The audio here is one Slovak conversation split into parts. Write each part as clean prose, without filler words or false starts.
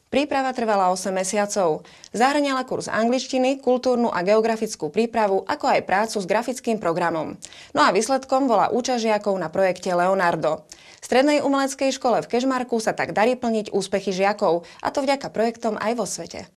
Príprava trvala 8 mesiacov. Zahŕňala kurz angličtiny, kultúrnu a geografickú prípravu, ako aj prácu s grafickým programom. No a výsledkom bola účasť žiakov na projekte Leonardo. V Strednej umeleckej škole v Kežmarku sa tak darí plniť úspechy žiakov, a to vďaka projektom aj vo svete.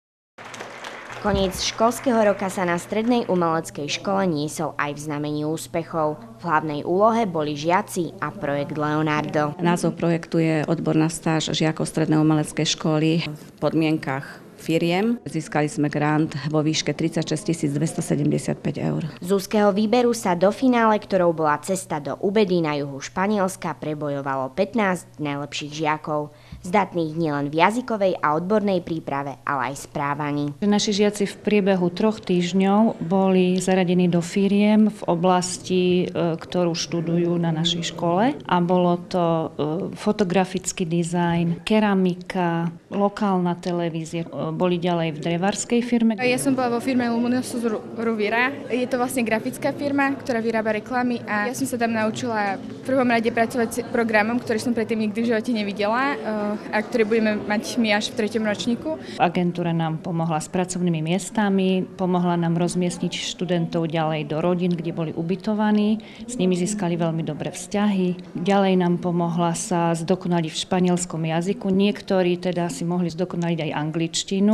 Koniec školského roka sa na Strednej umeleckej škole niesol aj v znamení úspechov. V hlavnej úlohe boli žiaci a projekt Leonardo. Názov projektu je odborná stáž žiakov Strednej umeleckej školy v podmienkach firiem. Získali sme grant vo výške 36 275 eur. Z úzkeho výberu sa do finále, ktorou bola cesta do Ubedy na juhu Španielska, prebojovalo 15 najlepších žiakov. Zdatných nielen v jazykovej a odbornej príprave, ale aj správaní. Naši žiaci v priebehu 3 týždňov boli zaradení do firiem v oblasti, ktorú študujú na našej škole. A bolo to fotografický dizajn, keramika, lokálna televízia. Boli ďalej v drevarskej firme. Ja som bola vo firme Luminosus Ruvira. Je to vlastne grafická firma, ktorá vyrába reklamy a ja som sa tam naučila v prvom rade pracovať s programom, ktorý som predtým nikdy v živote nevidela a ktorý budeme mať my až v 3. ročníku. Agentúra nám pomohla s pracovnými miestami, pomohla nám rozmiestniť študentov ďalej do rodín, kde boli ubytovaní. S nimi získali veľmi dobré vzťahy. Ďalej nám pomohla sa zdokonaliť v španielskom jazyku. Niektorí teda si mohli zdokonaliť aj angličtinu.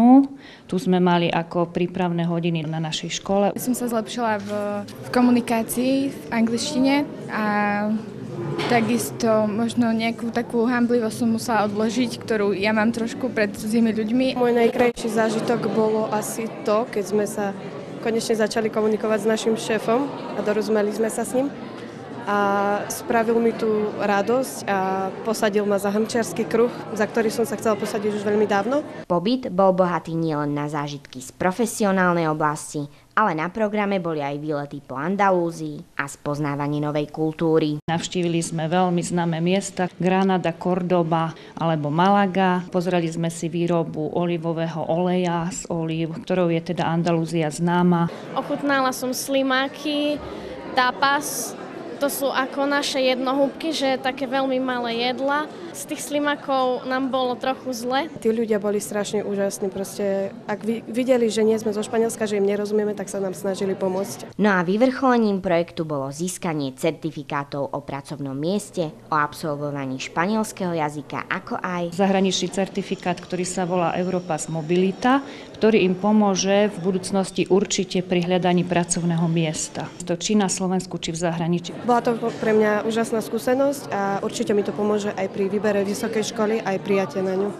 Tu sme mali ako prípravné hodiny na našej škole. Som sa zlepšila v komunikácii v angličtine a takisto možno nejakú takú hamblivosť som musela odložiť, ktorú ja mám trošku pred cudzými ľuďmi. Môj najkrajší zážitok bolo asi to, keď sme sa konečne začali komunikovať s našim šéfom a dorozumeli sme sa s ním. A spravil mi tú radosť a posadil ma za hrnčiarsky kruh, za ktorý som sa chcela posadiť už veľmi dávno. Pobyt bol bohatý nielen na zážitky z profesionálnej oblasti, ale na programe boli aj výlety po Andalúzii a spoznávanie novej kultúry. Navštívili sme veľmi známe miesta, Granada, Cordoba alebo Malaga. Pozreli sme si výrobu olivového oleja z olív, ktorou je teda Andalúzia známa. Ochutnala som slimáky, tapas. To sú ako naše jednohúbky, že také veľmi malé jedla. Z tých slimakov nám bolo trochu zle. Tí ľudia boli strašne úžasní. Proste, ak videli, že nie sme zo Španielska, že im nerozumieme, tak sa nám snažili pomôcť. No a vyvrcholením projektu bolo získanie certifikátov o pracovnom mieste, o absolvovaní španielského jazyka, ako aj zahraničný certifikát, ktorý sa volá Europass Mobilita, ktorý im pomôže v budúcnosti určite pri hľadaní pracovného miesta. To či na Slovensku, či v zahraničí. Bola to pre mňa úžasná skúsenosť a určite mi to pomôže aj pri výbere vysokej školy, aj prijatie na ňu.